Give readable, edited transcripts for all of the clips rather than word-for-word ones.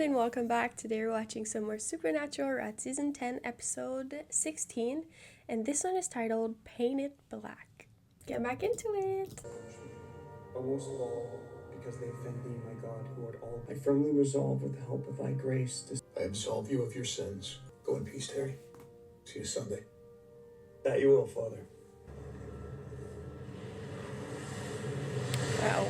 and welcome back. Today we're watching some more Supernatural. We're at season 10, episode 16, and this one is titled Paint It Black. Get back into it. But most of all, because they offend thee, my God, who art all, I firmly resolve with the help of thy grace to... I absolve you of your sins. Go in peace, Terry. See you Sunday. That you will, Father. Wow.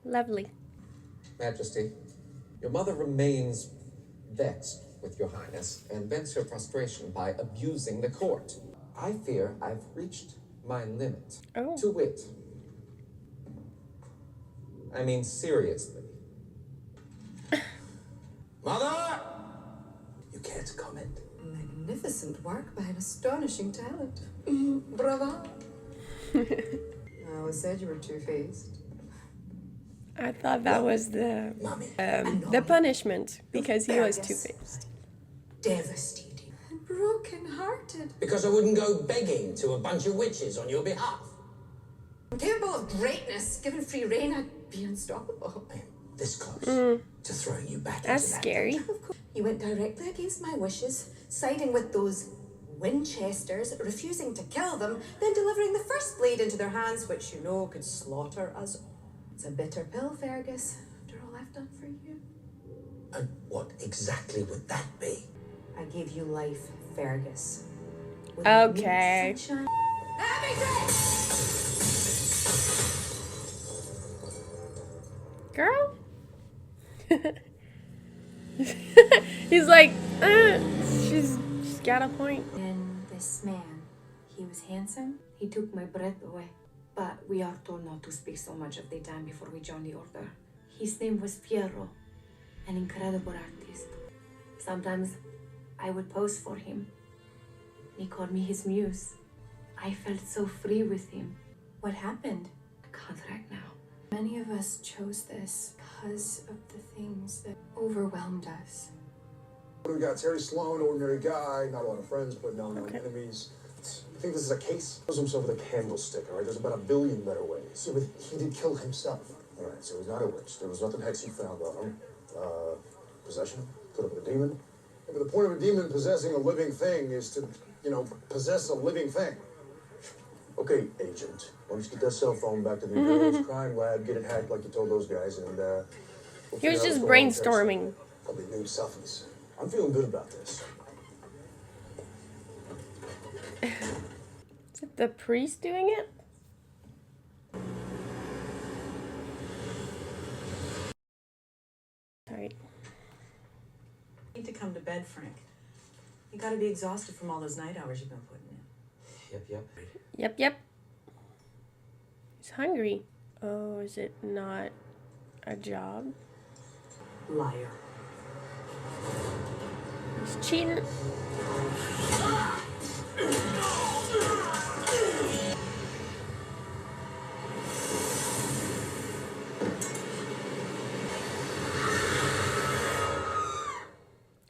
Lovely. Majesty, your mother remains vexed with your highness and vents her frustration by abusing the court. I fear I've reached my limit. Oh. To wit. I mean, seriously. Mother! You can't comment. Magnificent work by an astonishing talent. Bravo! I always said you were two-faced. I thought that was the Mommy. the punishment because he was two-faced. Devastating. Broken-hearted. Because I wouldn't go begging to a bunch of witches on your behalf. Capable of greatness. Given free rein, I'd be unstoppable. I am this close to throwing you back That's into that. scary. Of course, you went directly against my wishes, siding with those Winchesters, refusing to kill them, then delivering the first blade into their hands, which you know could slaughter us all. It's a bitter pill, Fergus, after all I've done for you. And what exactly would that be? I gave you life, Fergus. With Okay. meat, sunshine. Happy day! Girl? He's like, she's got a point. And this man, he was handsome. He took my breath away. But we are told not to speak so much of the time before we join the order. His name was Fierro, an incredible artist. Sometimes I would pose for him. He called me his muse. I felt so free with him. What happened? A contract now. Many of us chose this because of the things that overwhelmed us. We got Terry Sloan, ordinary guy, not a lot of friends, but no enemies. I think this is a case. He kills himself with a candlestick, all right? There's about 1 billion better ways. Yeah, but he did kill himself. All right, so he's not a witch. There was nothing hexy found on him. Possession? Could have been a demon. Yeah, but the point of a demon possessing a living thing is to, possess a living thing. Okay, agent, why don't you get that cell phone back to the Imperial's crime lab, get it hacked like you told those guys, and, we'll He was figure out just what's going on. brainstorming. Probably nude selfies. I'm feeling good about this. Is it the priest doing it? Alright. You need to come to bed, Frank. You gotta be exhausted from all those night hours you've been putting in. Yep. He's hungry. Oh, is it not a job? Liar. He's cheating.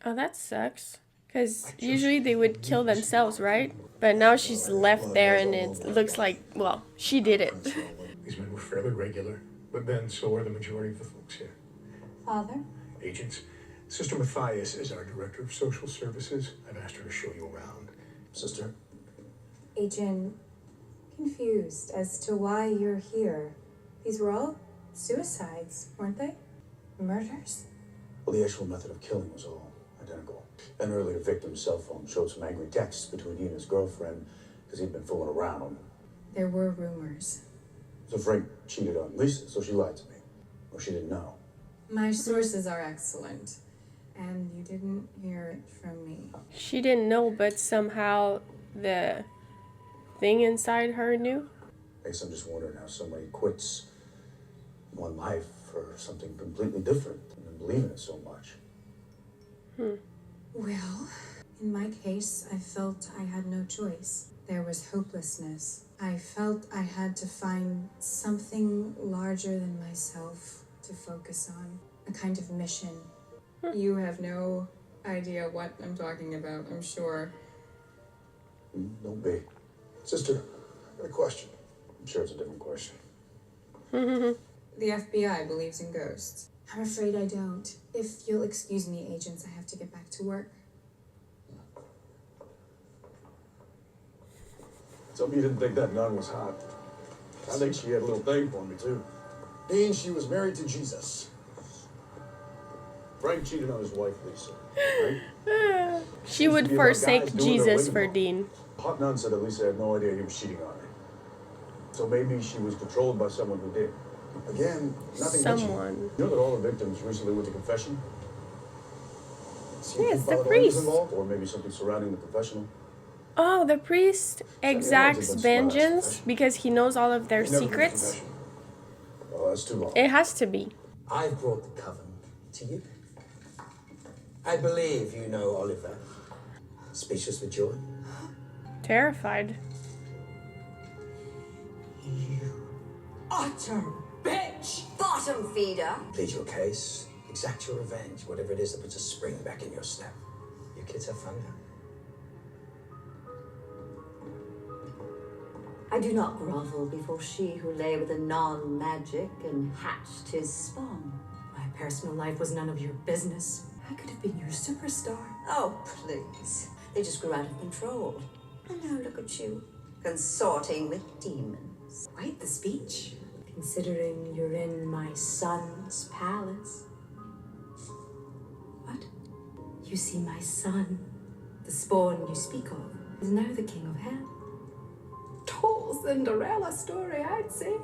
Oh, that sucks. Because usually they would kill themselves, right? But now she's left there and it looks like, well, she did it. These men were fairly regular, but then so are the majority of the folks here. Father? Agents. Sister Matthias is our director of social services. I've asked her to show you around. Sister? Agent, confused as to why you're here. These were all suicides, weren't they? Murders? Well, the actual method of killing was all identical. An earlier victim's cell phone showed some angry texts between he and his girlfriend because he'd been fooling around. There were rumors. So Frank cheated on Lisa, so she lied to me. Or she didn't know. My sources are excellent, and you didn't hear it from me. She didn't know, but somehow the thing inside her knew. I guess I'm just wondering how somebody quits one life for something completely different and believe in it so much. Well, in my case, I felt I had no choice. There was hopelessness, I felt I had to find something larger than myself to focus on, a kind of mission. You have no idea what I'm talking about, I'm sure. Don't be. Sister, I got a question. I'm sure it's a different question. The FBI believes in ghosts. I'm afraid I don't. If you'll excuse me, agents, I have to get back to work. Tell me you didn't think that nun was hot. I think she had a little thing for me, too. Dean, she was married to Jesus. Frank cheated on his wife, Lisa. Right? She would forsake Jesus for Dean. Hot nun said that Lisa had no idea he was cheating on her. So maybe she was controlled by someone who did. Again, nothing Someone. mentioned. You know that all the victims recently went to confession? Yes, the priest. Involved, or maybe something surrounding the confessional. Oh, the priest exacts vengeance because he knows all of their secrets. Oh, that's too long. It has to be. I've brought the coven to you. I believe you know Oliver. Speechless with joy. Terrified. Utter bitch! Bottom feeder! Plead your case. Exact your revenge. Whatever it is that puts a spring back in your step. You kids have fun now. I do not grovel before she who lay with a non-magic and hatched his spawn. My personal life was none of your business. I could have been your superstar. Oh, please. They just grew out of control. And now look at you, consorting with demons. Quite the speech. Considering you're in my son's palace. What? You see, my son, the spawn you speak of, is now the king of hell. Tall Cinderella story, I'd say.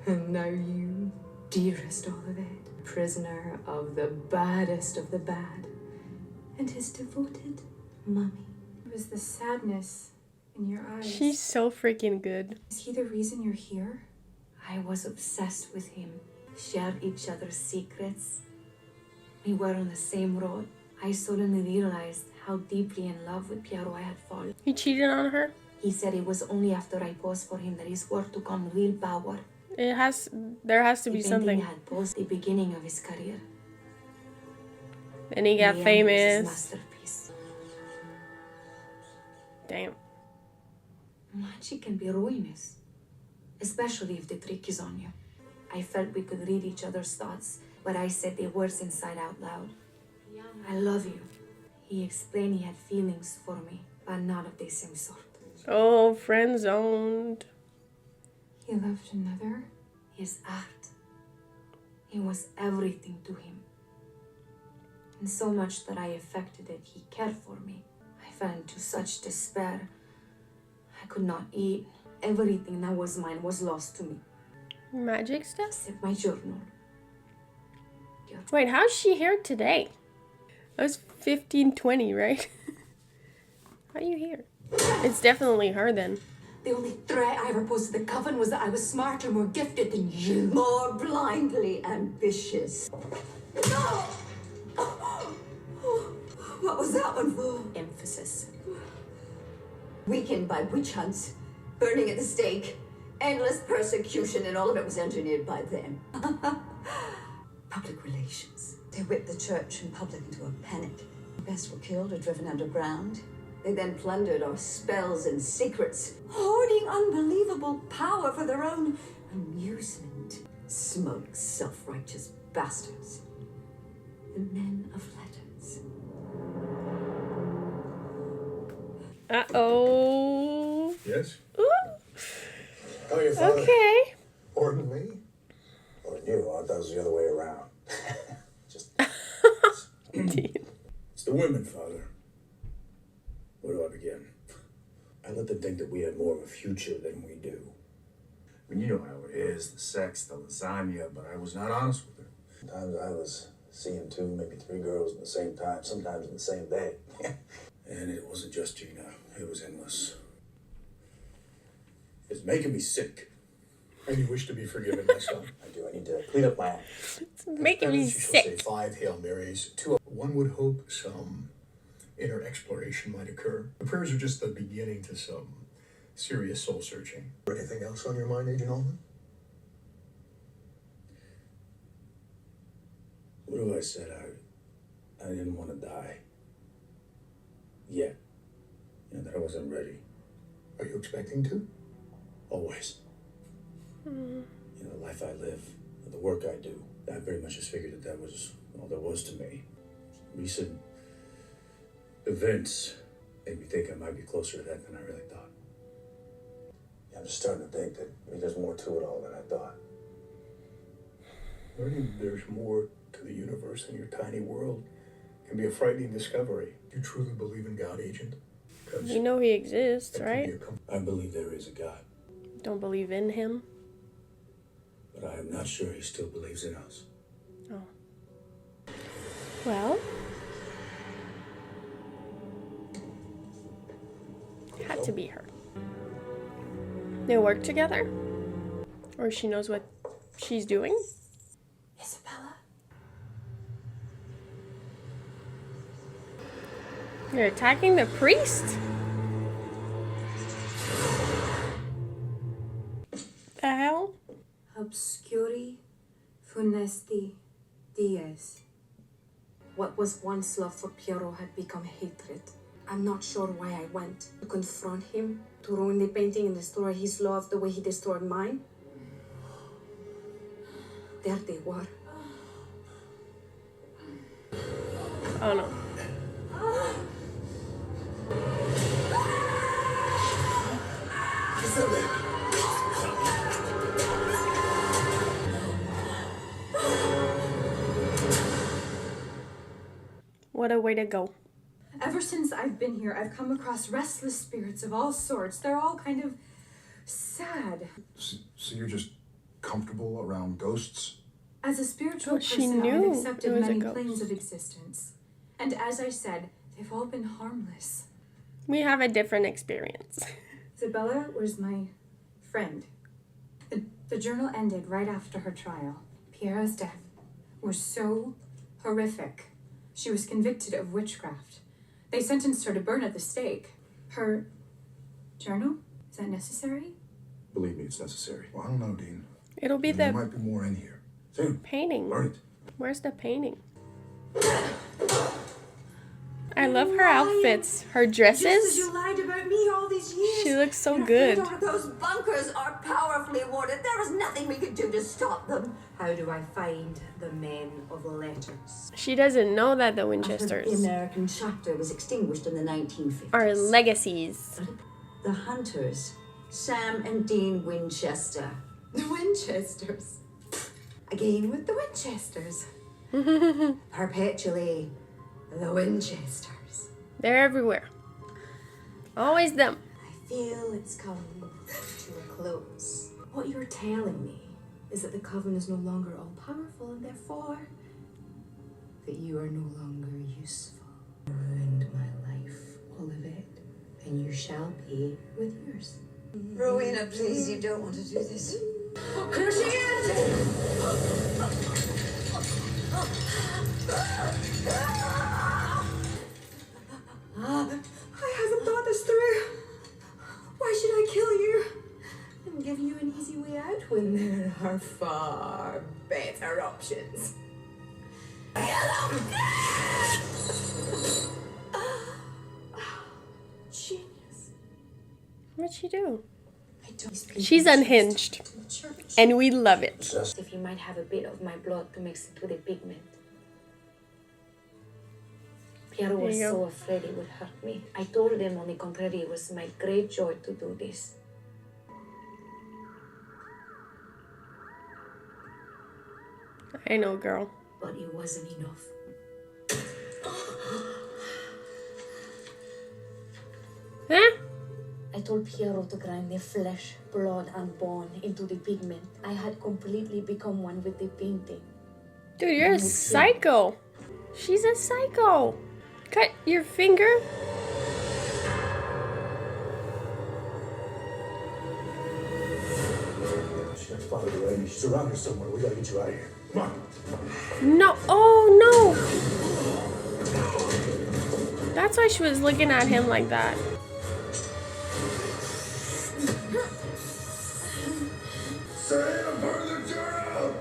And now you, dearest Olivet, prisoner of the baddest of the bad, and his devoted mummy. It was the sadness in your eyes. She's so freaking good. Is he the reason you're here? I was obsessed with him. Shared each other's secrets. We were on the same road. I suddenly realized how deeply in love with Piero I had fallen. He cheated on her? He said it was only after I posed for him that his work took on real power. There has to be The painting something. had posed the beginning of his career. And he got The end was his famous. masterpiece. Damn. Magic can be ruinous, especially if the trick is on you. I felt we could read each other's thoughts, but I said the words inside out loud. I love you. He explained he had feelings for me, but not of the same sort. Oh, friend zoned. He loved another? His art. It was everything to him. And so much that I affected it, he cared for me. I fell into such despair. I could not eat. Everything that was mine was lost to me. Magic stuff? Except my journal. Wait, how's she here today? That was 1520, right? How are you here? It's definitely her then. The only threat I ever posed to the coven was that I was smarter, more gifted than you. More blindly ambitious. No! What was that one for? Emphasis. Weakened by witch hunts, burning at the stake, endless persecution, and all of it was engineered by them. Public relations. They whipped the church and public into a panic. The best were killed or driven underground. They then plundered our spells and secrets, hoarding unbelievable power for their own amusement. Smug, self-righteous bastards. The men of letters. Uh-oh. Yes? Ooh. Oh, your father. Okay. Ordered me? Or you? I thought it was the other way around. It's the women, Father. Where do I begin? I let them think that we had more of a future than we do. I mean, you know how it is, the sex, the lasagna, but I was not honest with her. Sometimes I was seeing 2, maybe 3 girls at the same time, sometimes in the same day. And it wasn't just Gina, it was endless. It's making me sick. And you wish to be forgiven, my son? I do. I need to clean up my act. It's making me You shall say sick. 5 Hail Marys. 2. One would hope some inner exploration might occur. The prayers are just the beginning to some serious soul searching. Anything else on your mind, Agent Allman? What have I said? I didn't want to die. Yet. You know, that I wasn't ready. Are you expecting to? Always. You know, the life I live, the work I do, I very much just figured that was all there was to me. Recent events made me think I might be closer to that than I really thought. Yeah, I'm just starting to think that maybe there's more to it all than I thought. Learning there's more to the universe than your tiny world can be a frightening discovery. Do you truly believe in God, Agent? You know he exists, right? I believe there is a God, Don't believe in him. but I am not sure he still believes in us. Oh. Well. Had to be her. They work together? Or she knows what she's doing? Isabella? You're attacking the priest? The hell? Obscuri funesti dies. What was once love for Piero had become hatred. I'm not sure why I went. To confront him, to ruin the painting and destroy his love the way he destroyed mine. There they were. Oh no. What a way to go. Ever since I've been here, I've come across restless spirits of all sorts. They're all kind of sad. So you're just comfortable around ghosts? As a spiritual She person, knew I've accepted it was a many ghost. planes of existence. And as I said, they've all been harmless. We have a different experience. Isabella was my friend. The journal ended right after her trial. Piero's death was so horrific. She was convicted of witchcraft. They sentenced her to burn at the stake. Her journal? Is that necessary? Believe me, it's necessary. Well, I don't know, Dean. It'll be There the might be more in here. Soon. painting. Burn it. Where's the painting? I love her outfits. Her Just as dresses. you lied about me all these years. She looks so You're good. afraid Those bunkers are powerfully warded. There is nothing we could do to stop them. How do I find the men of letters? She doesn't know that the The Winchesters American chapter was extinguished in the 1950s. are legacies. The Hunters, Sam and Dean Winchester. The Winchesters. Again with the Winchesters. Perpetually the Winchesters. They're everywhere. Always them. I feel it's come to a close. What you're telling me is that the Coven is no longer all powerful and therefore that you are no longer useful. You ruined my life, all of it, and you shall pay with yours. Rowena, please, you don't want to do this. Here she is! I haven't thought this through. Why should I kill you and give you an easy way out when there are far better options? Genius. What'd she do? I don't She's unhinged. And we love it. If you might have a bit of my blood to mix it with the pigment. Piero was There you so go. afraid it would hurt me. I told him, on the contrary, it was my great joy to do this. I know, girl. But it wasn't enough. Huh? I told Piero to grind the flesh, blood, and bone into the pigment. I had completely become one with the painting. Dude, you're a psycho. She's a psycho. Cut your finger. She got spotted already. She's around here somewhere. We gotta get you out of here. Come on. No. Oh, no. That's why she was looking at him like that. Say a furniture out!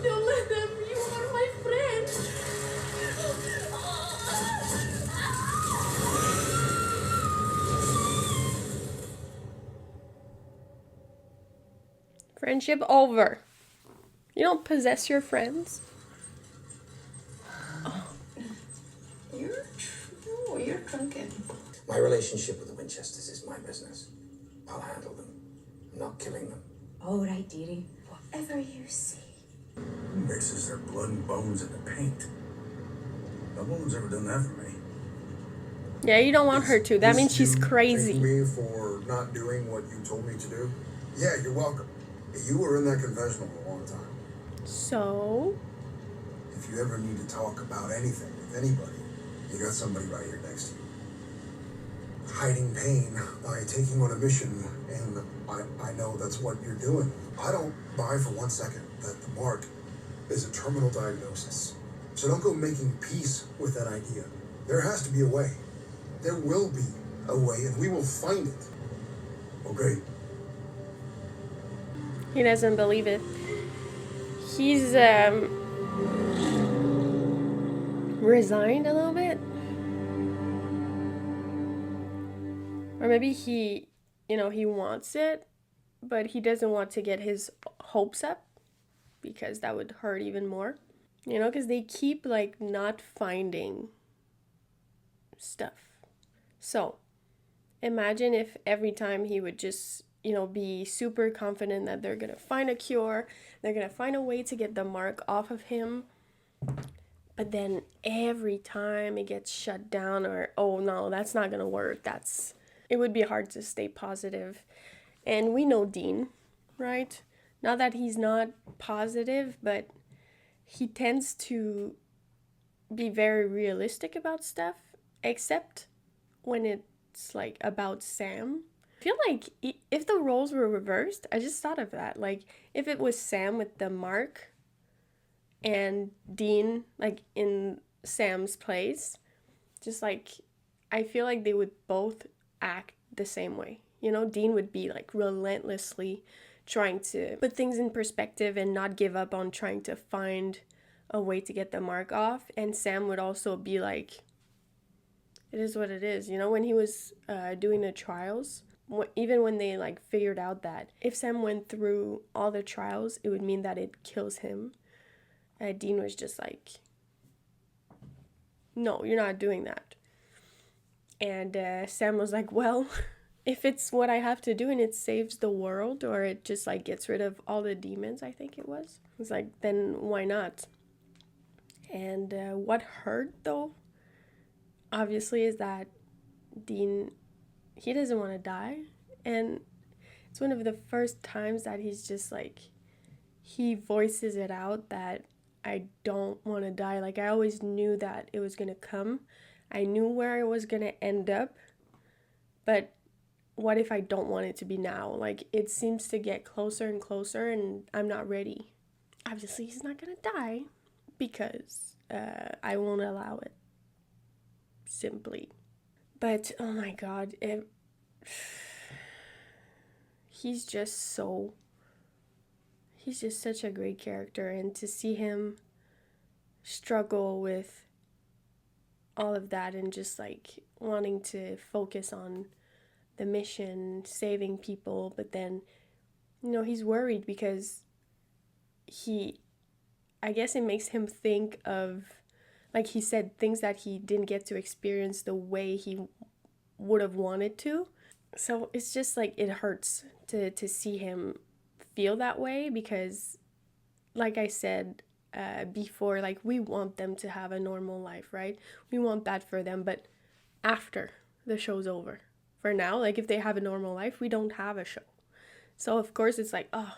Don't let them. You are my friend. Friendship over. You don't possess your friends. You're drunken. My relationship with the Winchesters is my business. I'll handle them. I'm not killing them. All right, dearie. Whatever you say. Mixes their blood and bones into paint. No woman's ever done that for me. Yeah, you don't want her to. That means she's Thanking crazy. me for not doing what you told me to do? Yeah, you're welcome. You were in that confessional for a long time. So? If you ever need to talk about anything with anybody, you got somebody right here next to you. Hiding pain by taking on a mission, and I know that's what you're doing. I don't buy for 1 second that the mark is a terminal diagnosis. So don't go making peace with that idea. There has to be a way. There will be a way, and we will find it. Okay? He doesn't believe it. He's resigned a little bit. Or maybe he wants it, but he doesn't want to get his hopes up because that would hurt even more. Because they keep not finding stuff. So, imagine if every time he would just, be super confident that they're going to find a cure, they're going to find a way to get the mark off of him. But then every time it gets shut down or, oh no, that's not going to work. It would be hard to stay positive. And we know Dean, right? Not that he's not positive, but he tends to be very realistic about stuff, except when it's about Sam. I feel like if the roles were reversed, I just thought of that. If it was Sam with the mark and Dean in Sam's place, just I feel like they would both act the same way. Dean would be relentlessly trying to put things in perspective and not give up on trying to find a way to get the mark off. And Sam would also be it is what it is. When he was doing the trials, even when they figured out that if Sam went through all the trials, it would mean that it kills him. Dean was just no, you're not doing that. And Sam was well, if it's what I have to do and it saves the world, or it just gets rid of all the demons, I think it was. It's then why not? And what hurt though, obviously, is that Dean, he doesn't want to die. And it's one of the first times that he's just he voices it out that I don't want to die. I always knew that it was going to come. I knew where I was going to end up. But what if I don't want it to be now? It seems to get closer and closer and I'm not ready. Obviously, he's not going to die because I won't allow it. Simply. But, oh my God, he's just such a great character, and to see him struggle with all of that and just wanting to focus on the mission, saving people, but then, he's worried because I guess it makes him think of, he said, things that he didn't get to experience the way he would have wanted to. So it's just it hurts to see him feel that way because, like I said before, we want them to have a normal life, right? We want that for them, but after the show's over. For now, if they have a normal life, we don't have a show. So of course it's oh,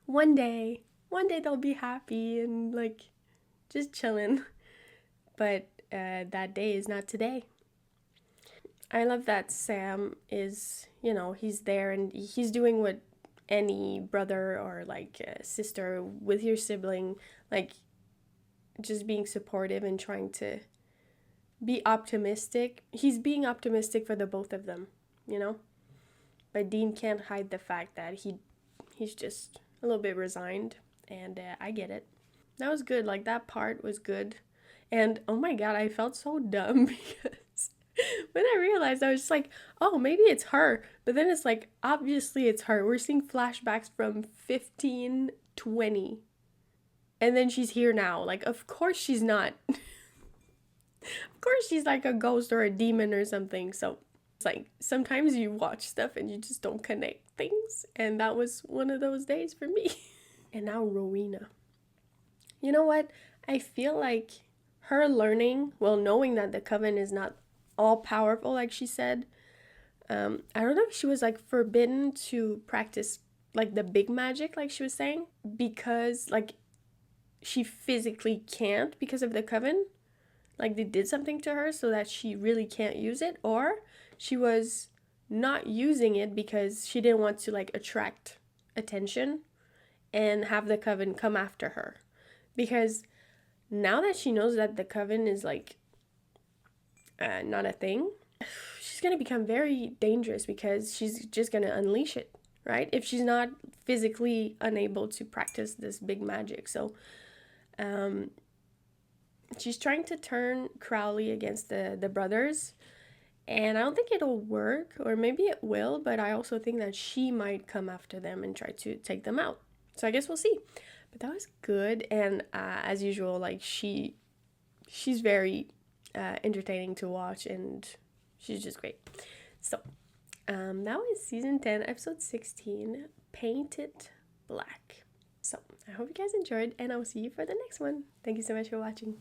one day they'll be happy and just chilling. But that day is not today. I love that Sam is, he's there and he's doing what any brother or sister with your sibling, just being supportive and trying to be optimistic. He's being optimistic for the both of them, you know? But Dean can't hide the fact that he's just a little bit resigned, and I get it. That was good. Like, that part was good. And oh my god, I felt so dumb because when I realized, I was just like, oh, maybe it's her. But then it's like, obviously it's her. We're seeing flashbacks from 1520. And then she's here now. Like, of course she's not. Of course she's like a ghost or a demon or something. So it's like, sometimes you watch stuff and you just don't connect things. And that was one of those days for me. And now Rowena. You know what? I feel like her learning, well, knowing that the coven is not all powerful, like she said. I don't know if she was like forbidden to practice like the big magic, like she was saying, because like she physically can't because of the coven. Like they did something to her so that she really can't use it, or she was not using it because she didn't want to like attract attention and have the coven come after her. Because now that she knows that the coven is like not a thing, she's gonna become very dangerous because she's just gonna unleash it, right? If she's not physically unable to practice this big magic. So she's trying to turn Crowley against the brothers, and I don't think it'll work, or maybe it will, but I also think that she might come after them and try to take them out. So I guess we'll see. But that was good, and as usual, like she's very entertaining to watch, and she's just great. So that was season 10, episode 16, Painted Black. So I hope you guys enjoyed, and I'll see you for the next one. Thank you so much for watching.